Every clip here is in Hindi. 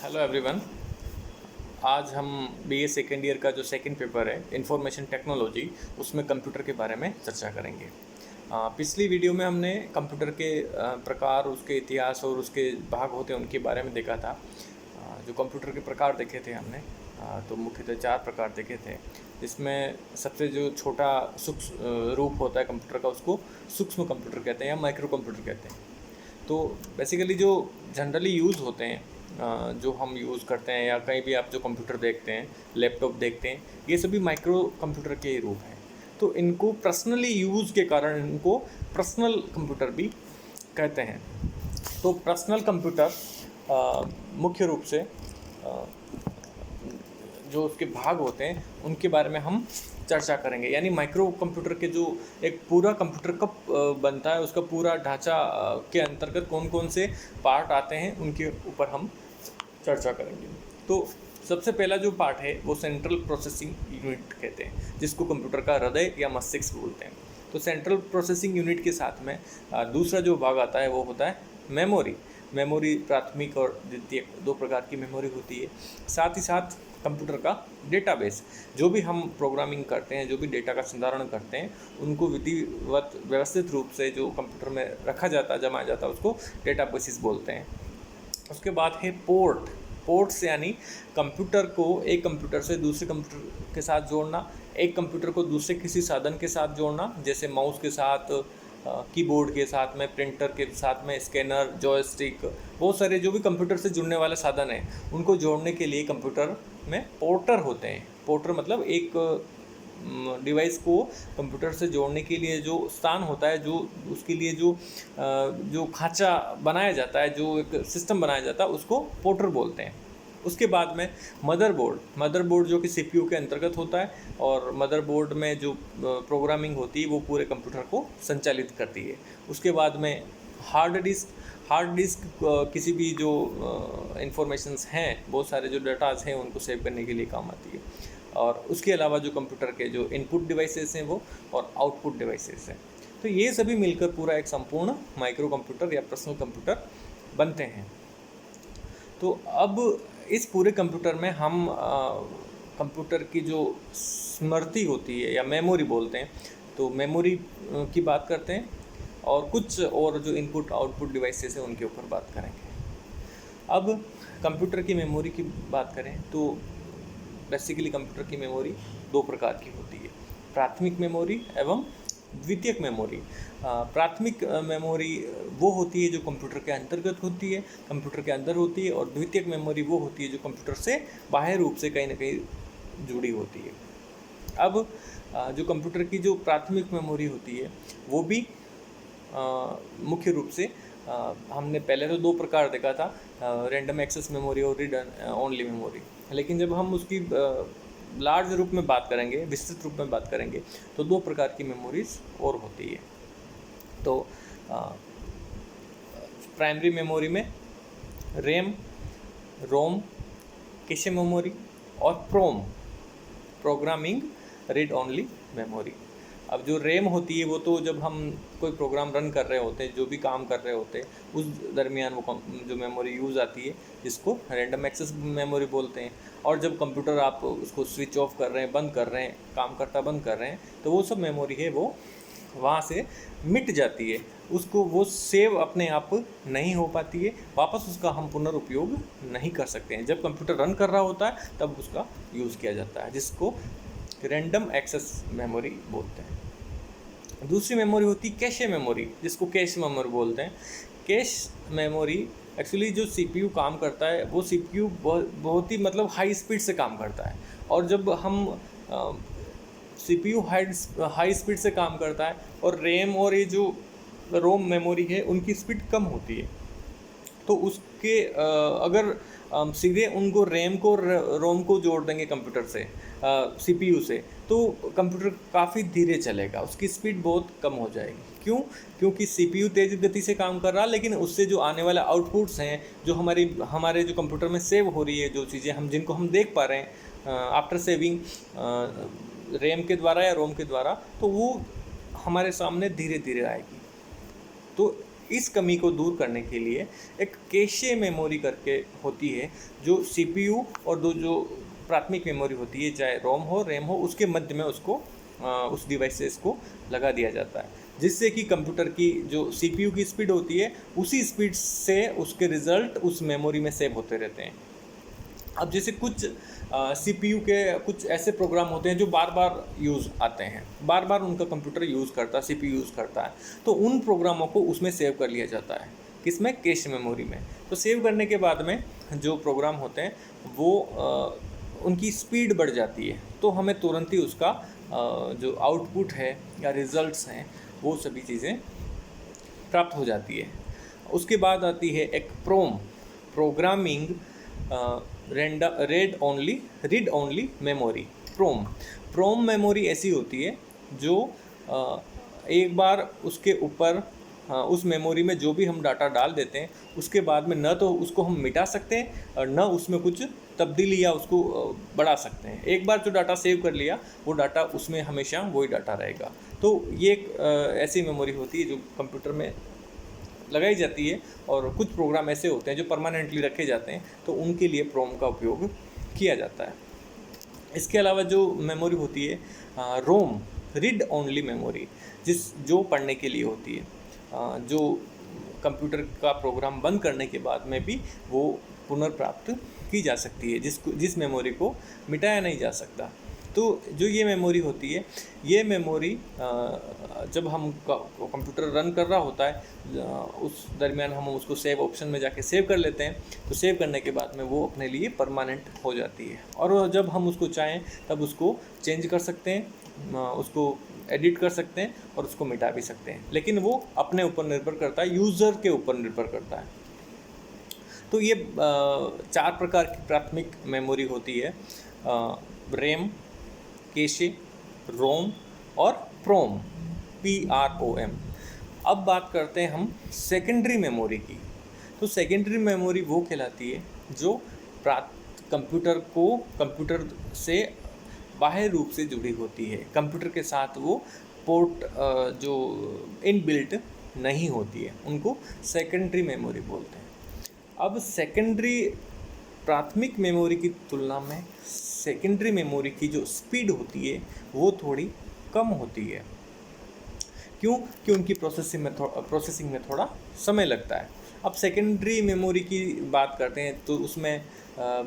Hello everyone. आज हम बीए सेकेंड ईयर का जो सेकंड पेपर है इंफॉर्मेशन टेक्नोलॉजी, उसमें कंप्यूटर के बारे में चर्चा करेंगे। पिछली वीडियो में हमने कंप्यूटर के प्रकार, उसके इतिहास और उसके भाग होते हैं उनके बारे में देखा था। जो कंप्यूटर के प्रकार देखे थे हमने, तो मुख्यतः 4 प्रकार देखे थे, जिसमें सबसे जो छोटा सूक्ष्म रूप होता है कंप्यूटर का, उसको सूक्ष्म कंप्यूटर कहते हैं या माइक्रो कंप्यूटर कहते हैं। तो बेसिकली जो जनरली यूज़ होते हैं, जो हम यूज़ करते हैं या कहीं भी आप जो कंप्यूटर देखते हैं, लैपटॉप देखते हैं, ये सभी माइक्रो कंप्यूटर के ही रूप हैं। तो इनको पर्सनली यूज़ के कारण इनको पर्सनल कंप्यूटर भी कहते हैं। तो पर्सनल कंप्यूटर मुख्य रूप से जो उसके भाग होते हैं उनके बारे में हम चर्चा करेंगे। यानी माइक्रो कंप्यूटर के जो एक पूरा कंप्यूटर कब बनता है, उसका पूरा ढांचा के अंतर्गत कौन कौन से पार्ट आते हैं, उनके ऊपर हम चर्चा करेंगे। तो सबसे पहला जो पार्ट है वो सेंट्रल प्रोसेसिंग यूनिट कहते हैं, जिसको कंप्यूटर का हृदय या मस्तिष्क बोलते हैं। तो सेंट्रल प्रोसेसिंग यूनिट के साथ में दूसरा जो भाग आता है वो होता है मेमोरी। मेमोरी प्राथमिक और द्वितीयक 2 प्रकार की मेमोरी होती है। साथ ही साथ कंप्यूटर का डेटाबेस, जो भी हम प्रोग्रामिंग करते हैं, जो भी डेटा का संधारण करते हैं, उनको विधिवत व्यवस्थित रूप से जो कंप्यूटर में रखा जाता है, जमाया जाता है, उसको डेटाबेसिस बोलते हैं। उसके बाद है पोर्ट्स, यानी कंप्यूटर को एक कंप्यूटर से दूसरे कंप्यूटर के साथ जोड़ना, एक कंप्यूटर को दूसरे किसी साधन के साथ जोड़ना, जैसे माउस के साथ, कीबोर्ड के साथ में, प्रिंटर के साथ में, स्कैनर, जॉयस्टिक, बहुत सारे जो भी कंप्यूटर से जुड़ने वाले साधन हैं, उनको जोड़ने के लिए कंप्यूटर में पोर्टर होते हैं। पोर्टर मतलब एक डिवाइस को कंप्यूटर से जोड़ने के लिए जो स्थान होता है, जो उसके लिए जो खांचा बनाया जाता है, जो एक सिस्टम बनाया जाता है, उसको पोर्टर बोलते हैं। उसके बाद में मदरबोर्ड जो कि सीपीयू के अंतर्गत होता है, और मदरबोर्ड में जो प्रोग्रामिंग होती है वो पूरे कंप्यूटर को संचालित करती है। उसके बाद में हार्ड डिस्क किसी भी जो इंफॉर्मेशंस हैं, बहुत सारे जो डाटाज हैं, उनको सेव करने के लिए काम आती है। और उसके अलावा जो कंप्यूटर के जो इनपुट डिवाइसेस हैं वो, और आउटपुट डिवाइसेस हैं। तो ये सभी मिलकर पूरा एक संपूर्ण माइक्रो कंप्यूटर या पर्सनल कंप्यूटर बनते हैं। तो अब इस पूरे कंप्यूटर में हम कंप्यूटर की जो स्मृति होती है या मेमोरी बोलते हैं, तो मेमोरी की बात करते हैं, और कुछ और जो इनपुट आउटपुट डिवाइसेस हैं उनके ऊपर बात करेंगे। अब कंप्यूटर की मेमोरी की बात करें तो बेसिकली कंप्यूटर की मेमोरी 2 प्रकार की होती है, प्राथमिक मेमोरी एवं द्वितीयक मेमोरी। प्राथमिक मेमोरी वो होती है जो कंप्यूटर के अंतर्गत होती है, कंप्यूटर के अंदर होती है, और द्वितीयक मेमोरी वो होती है जो कंप्यूटर से बाह्य रूप से कहीं ना कहीं जुड़ी होती है। अब जो कंप्यूटर की जो प्राथमिक मेमोरी होती है वो भी मुख्य रूप से हमने पहले तो 2 प्रकार देखा था, रैंडम एक्सेस मेमोरी और रीड ओनली मेमोरी। लेकिन जब हम उसकी लार्ज रूप में बात करेंगे, विस्तृत रूप में बात करेंगे, तो 2 प्रकार की मेमोरीज और होती है। तो प्राइमरी मेमोरी में रैम, रोम, कैशे मेमोरी, और प्रोग्रामिंग रीड ओनली मेमोरी। अब जो रैम होती है वो तो जब हम कोई प्रोग्राम रन कर रहे होते हैं, जो भी काम कर रहे होते हैं, उस दरमियान वो जो मेमोरी यूज़ आती है, जिसको रैंडम एक्सेस मेमोरी बोलते हैं। और जब कंप्यूटर आप उसको स्विच ऑफ कर रहे हैं, बंद कर रहे हैं, काम करता बंद कर रहे हैं, तो वो सब मेमोरी है वो वहाँ से मिट जाती है, उसको वो सेव अपने आप नहीं हो पाती है, वापस उसका हम पुनर्उपयोग नहीं कर सकते हैं। जब कंप्यूटर रन कर रहा होता है तब उसका यूज़ किया जाता है, जिसको रैंडम एक्सेस मेमोरी बोलते हैं। दूसरी मेमोरी होती है कैशे मेमोरी, जिसको कैश मेमोरी बोलते हैं। कैश मेमोरी एक्चुअली जो सीपीयू काम करता है, वो सीपीयू बहुत ही मतलब हाई स्पीड से काम करता है, और जब हम सीपीयू हाई स्पीड से काम करता है, और रैम और ये जो रोम मेमोरी है उनकी स्पीड कम होती है, तो उसके अगर सीधे उनको रैम को रोम को जोड़ देंगे कंप्यूटर से, सीपीयू से, तो कंप्यूटर काफ़ी धीरे चलेगा, उसकी स्पीड बहुत कम हो जाएगी। क्यों? क्योंकि सीपीयू तेज़ गति से काम कर रहा, लेकिन उससे जो आने वाले आउटपुट्स हैं, जो हमारे जो कंप्यूटर में सेव हो रही है, जो चीज़ें जिनको हम देख पा रहे हैं आफ्टर सेविंग रैम के द्वारा या रोम के द्वारा, तो वो हमारे सामने धीरे धीरे आएगी। तो इस कमी को दूर करने के लिए एक कैशे मेमोरी करके होती है, जो सीपीयू और दो जो प्राथमिक मेमोरी होती है, चाहे रोम हो रैम हो, उसके मध्य में उसको उस डिवाइसेस को लगा दिया जाता है, जिससे कि कंप्यूटर की जो सीपीयू की स्पीड होती है उसी स्पीड से उसके रिज़ल्ट उस मेमोरी में सेव होते रहते हैं। अब जैसे कुछ सीपीयू के कुछ ऐसे प्रोग्राम होते हैं जो बार बार यूज़ आते हैं, बार बार उनका कंप्यूटर यूज़ करता है, सीपीयू यूज़ करता है, तो उन प्रोग्रामों को उसमें सेव कर लिया जाता है। किसमें? कैश मेमोरी में। तो सेव करने के बाद में जो प्रोग्राम होते हैं वो उनकी स्पीड बढ़ जाती है, तो हमें तुरंत ही उसका जो आउटपुट है या रिज़ल्ट्स हैं वो सभी चीज़ें प्राप्त हो जाती है। उसके बाद आती है एक प्रोग्रामिंग रीड ओनली मेमोरी। प्रोम मेमोरी ऐसी होती है जो एक बार उसके ऊपर उस मेमोरी में जो भी हम डाटा डाल देते हैं उसके बाद में न तो उसको हम मिटा सकते हैं और न उसमें कुछ तब्दीली या उसको बढ़ा सकते हैं। एक बार जो डाटा सेव कर लिया वो डाटा उसमें हमेशा वही डाटा रहेगा। तो ये एक ऐसी मेमोरी होती है जो कंप्यूटर में लगाई जाती है, और कुछ प्रोग्राम ऐसे होते हैं जो परमानेंटली रखे जाते हैं, तो उनके लिए प्रोम का उपयोग किया जाता है। इसके अलावा जो मेमोरी होती है रोम, रीड ओनली मेमोरी, जो पढ़ने के लिए होती है, जो कंप्यूटर का प्रोग्राम बंद करने के बाद में भी वो पुनर्प्राप्त की जा सकती है, जिस मेमोरी को मिटाया नहीं जा सकता। तो जो ये मेमोरी होती है, ये मेमोरी जब हम कंप्यूटर रन कर रहा होता है उस दरमियान हम उसको सेव ऑप्शन में जाके सेव कर लेते हैं, तो सेव करने के बाद में वो अपने लिए परमानेंट हो जाती है, और जब हम उसको चाहें तब उसको चेंज कर सकते हैं, उसको एडिट कर सकते हैं और उसको मिटा भी सकते हैं, लेकिन वो अपने ऊपर निर्भर करता है, यूज़र के ऊपर निर्भर करता है। तो ये 4 प्रकार की प्राथमिक मेमोरी होती है, रैम, कैशे, रोम और प्रोम, PROM। अब बात करते हैं हम सेकेंडरी मेमोरी की। तो सेकेंडरी मेमोरी वो कहलाती है जो कंप्यूटर से बाह्य रूप से जुड़ी होती है, कंप्यूटर के साथ वो पोर्ट जो इनबिल्ट नहीं होती है, उनको सेकेंडरी मेमोरी बोलते हैं। अब प्राथमिक मेमोरी की तुलना में सेकेंडरी मेमोरी की जो स्पीड होती है वो थोड़ी कम होती है। क्यों? कि उनकी प्रोसेसिंग में थोड़ा समय लगता है। अब सेकेंडरी मेमोरी की बात करते हैं तो उसमें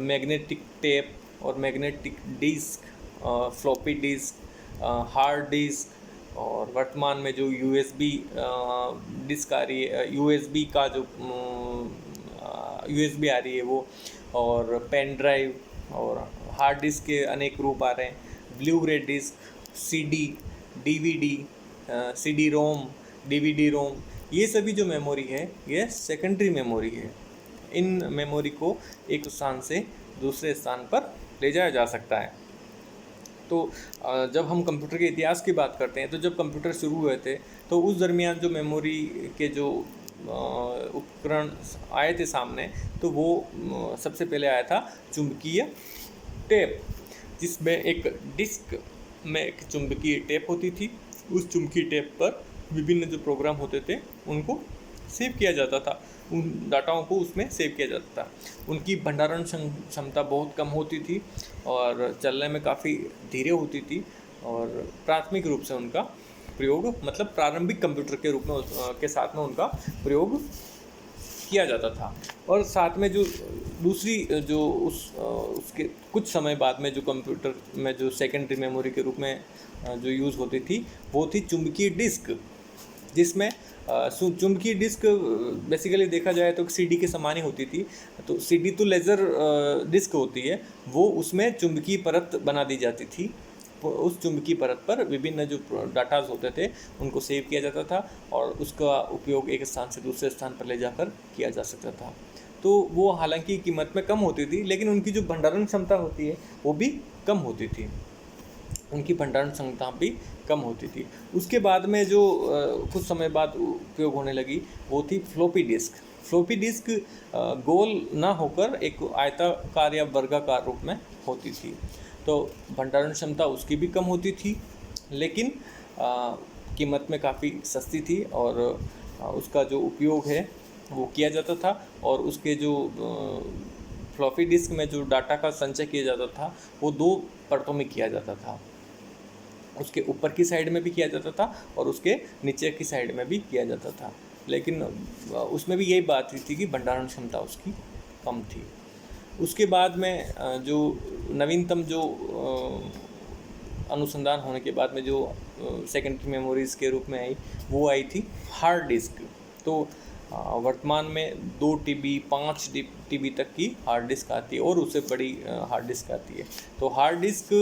मैग्नेटिक टेप और magnetic disk, floppy disk, hard disk, और वर्तमान में जो USB डिस्क आ रही है, USB का जो USB आ रही है वो, और पेन ड्राइव, और हार्ड डिस्क के अनेक रूप आ रहे हैं, ब्लू रे डिस्क, CD, DVD, CD रोम, DVD रोम, ये सभी जो मेमोरी है ये सेकेंडरी मेमोरी है। इन मेमोरी को एक स्थान से दूसरे स्थान पर ले जाया जा सकता है। तो जब हम कंप्यूटर के इतिहास की बात करते हैं तो जब कंप्यूटर शुरू हुए थे तो उस दरमियान जो मेमोरी के जो उपकरण आए थे सामने, तो वो सबसे पहले आया था चुंबकीय टेप, जिसमें एक डिस्क में एक चुंबकीय टेप होती थी। उस चुंबकीय टेप पर विभिन्न जो प्रोग्राम होते थे उनको सेव किया जाता था, उन डाटाओं को उसमें सेव किया जाता था। उनकी भंडारण क्षमता बहुत कम होती थी और चलने में काफ़ी धीरे होती थी, और प्राथमिक रूप से उनका प्रयोग मतलब प्रारंभिक कंप्यूटर के रूप में के साथ में उनका प्रयोग किया जाता था। और साथ में जो दूसरी जो उसके कुछ समय बाद में जो कंप्यूटर में जो सेकेंडरी मेमोरी के रूप में जो यूज़ होती थी वो थी चुंबकीय डिस्क, जिसमें चुंबकीय डिस्क बेसिकली देखा जाए तो CD के समान ही होती थी। तो CD तो लेज़र डिस्क होती है, वो उसमें चुंबकीय परत बना दी जाती थी। उस चुंबकीय परत पर विभिन्न जो डाटाज होते थे उनको सेव किया जाता था और उसका उपयोग एक स्थान से दूसरे स्थान पर ले जाकर किया जा सकता था। तो वो हालांकि कीमत में कम होती थी, लेकिन उनकी जो भंडारण क्षमता होती है वो भी कम होती थी, उनकी भंडारण क्षमता भी कम होती थी। उसके बाद में जो कुछ समय बाद उपयोग होने लगी वो थी फ्लॉपी डिस्क। फ्लॉपी डिस्क गोल ना होकर एक आयताकार या वर्गाकार रूप में होती थी, तो भंडारण क्षमता उसकी भी कम होती थी, लेकिन कीमत में काफ़ी सस्ती थी और उसका जो उपयोग है वो किया जाता था, और उसके जो फ्लॉपी डिस्क में जो डाटा का संचय किया जाता था वो 2 परतों में किया जाता था। उसके ऊपर की साइड में भी किया जाता था और उसके नीचे की साइड में भी किया जाता था, लेकिन उसमें भी यही बात थी कि भंडारण क्षमता उसकी कम थी। उसके बाद में जो नवीनतम जो अनुसंधान होने के बाद में जो सेकेंडरी मेमोरीज़ के रूप में आई, वो आई थी हार्ड डिस्क। तो वर्तमान में 2 TB 5 TB तक की हार्ड डिस्क आती है और उससे बड़ी हार्ड डिस्क आती है। तो हार्ड डिस्क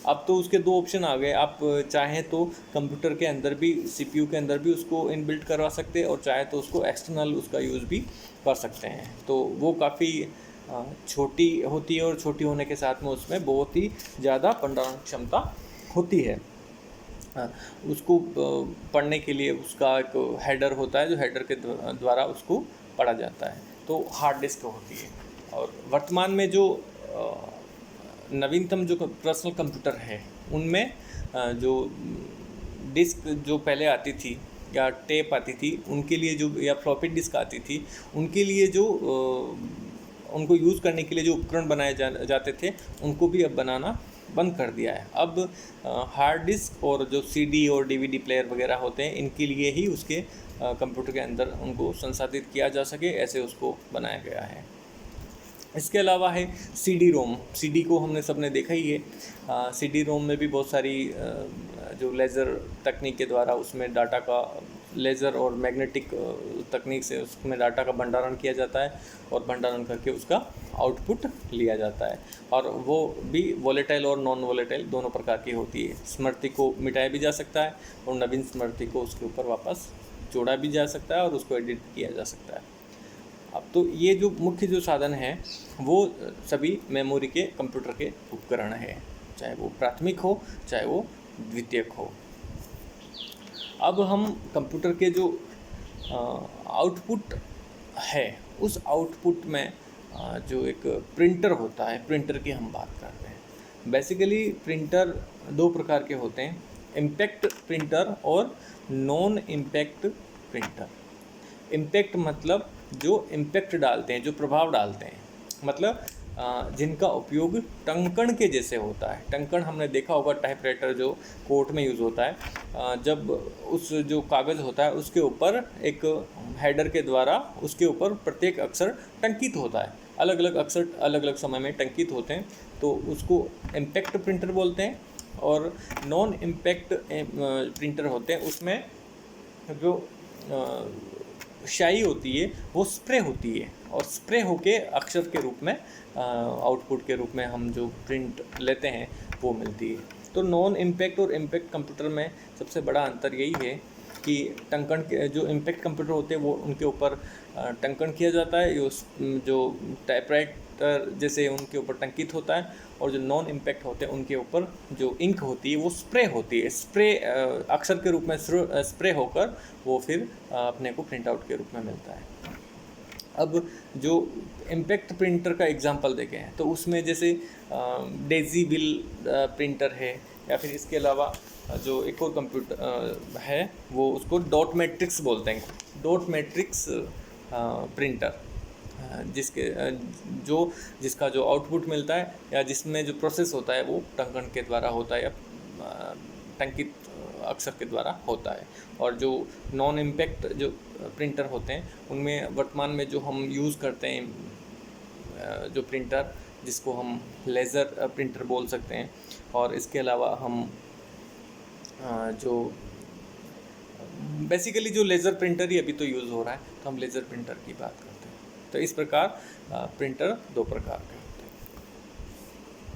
अब तो उसके 2 ऑप्शन आ गए, आप चाहें तो कंप्यूटर के अंदर भी, CPU के अंदर भी उसको इनबिल्ट करवा सकते हैं, और चाहे तो उसको एक्सटर्नल उसका यूज़ भी कर सकते हैं। तो वो काफ़ी छोटी होती है, और छोटी होने के साथ में उसमें बहुत ही ज़्यादा भंडारण क्षमता होती है। उसको पढ़ने के लिए उसका एक हेडर होता है, जो हेडर के द्वारा उसको पढ़ा जाता है, तो हार्ड डिस्क होती है। और वर्तमान में जो नवीनतम जो पर्सनल कंप्यूटर है, उनमें जो डिस्क जो पहले आती थी या टेप आती थी, उनके लिए जो, या फ्लॉपी डिस्क आती थी, उनके लिए जो उनको यूज़ करने के लिए जो उपकरण बनाए जाते थे, उनको भी अब बनाना बंद कर दिया है। अब हार्ड डिस्क और जो CD और DVD प्लेयर वगैरह होते हैं, इनके लिए ही उसके कंप्यूटर के अंदर उनको संसाधित किया जा सके, ऐसे उसको बनाया गया है। इसके अलावा है CD-ROM। CD को हमने सबने देखा ही है। CD-ROM में भी बहुत सारी जो लेज़र तकनीक के द्वारा उसमें डाटा का, लेज़र और मैग्नेटिक तकनीक से उसमें डाटा का भंडारण किया जाता है, और भंडारण करके उसका आउटपुट लिया जाता है। और वो भी वोलेटाइल और नॉन वोलेटाइल दोनों प्रकार की होती है। स्मृति को मिटाया भी जा सकता है, और नवीन स्मृति को उसके ऊपर वापस जोड़ा भी जा सकता है, और उसको एडिट किया जा सकता है। अब तो ये जो मुख्य जो साधन है, वो सभी मेमोरी के कंप्यूटर के उपकरण है, चाहे वो प्राथमिक हो चाहे वो द्वितीयक हो। अब हम कंप्यूटर के जो आउटपुट है, उस आउटपुट में जो एक प्रिंटर होता है, प्रिंटर की हम बात करते हैं। बेसिकली प्रिंटर 2 प्रकार के होते हैं, इम्पैक्ट प्रिंटर और नॉन इम्पैक्ट प्रिंटर। इम्पैक्ट मतलब जो इम्पैक्ट डालते हैं, जो प्रभाव डालते हैं, मतलब जिनका उपयोग टंकण के जैसे होता है। टंकण हमने देखा होगा, टाइपराइटर जो कोर्ट में यूज़ होता है, जब उस जो कागज़ होता है उसके ऊपर एक हेडर के द्वारा उसके ऊपर प्रत्येक अक्षर टंकित होता है, अलग अलग अक्षर अलग अलग समय में टंकित होते हैं, तो उसको इम्पैक्ट प्रिंटर बोलते हैं। और नॉन इम्पैक्ट प्रिंटर होते हैं, उसमें जो स्याही होती है वो स्प्रे होती है, और स्प्रे होके अक्षर के रूप में, आउटपुट के रूप में हम जो प्रिंट लेते हैं वो मिलती है। तो नॉन इम्पैक्ट और इम्पैक्ट कंप्यूटर में सबसे बड़ा अंतर यही है कि टंकण के जो इम्पैक्ट कंप्यूटर होते हैं वो उनके ऊपर टंकण किया जाता है, जो टाइपराइटर जैसे उनके ऊपर टंकित होता है, और जो नॉन इम्पैक्ट होते हैं उनके ऊपर जो इंक होती है वो स्प्रे होती है। स्प्रे अक्षर के रूप में स्प्रे होकर वो फिर अपने को प्रिंट आउट के रूप में मिलता है। अब जो इम्पैक्ट प्रिंटर का एग्जांपल देखें तो उसमें जैसे डेजी बिल प्रिंटर है, या फिर इसके अलावा जो एक और कंप्यूटर है वो उसको डॉट मैट्रिक्स बोलते हैं, डॉट मैट्रिक्स प्रिंटर, जिसका जो आउटपुट मिलता है या जिसमें जो प्रोसेस होता है वो टंकण के द्वारा होता है, या टंकित अक्षर के द्वारा होता है। और जो नॉन इम्पैक्ट जो प्रिंटर होते हैं उनमें वर्तमान में जो हम यूज़ करते हैं जो प्रिंटर, जिसको हम लेज़र प्रिंटर बोल सकते हैं, और इसके अलावा हम जो बेसिकली जो लेज़र प्रिंटर ही अभी तो यूज़ हो रहा है, तो हम लेज़र प्रिंटर की बात करते हैं। तो इस प्रकार प्रिंटर 2 प्रकार के।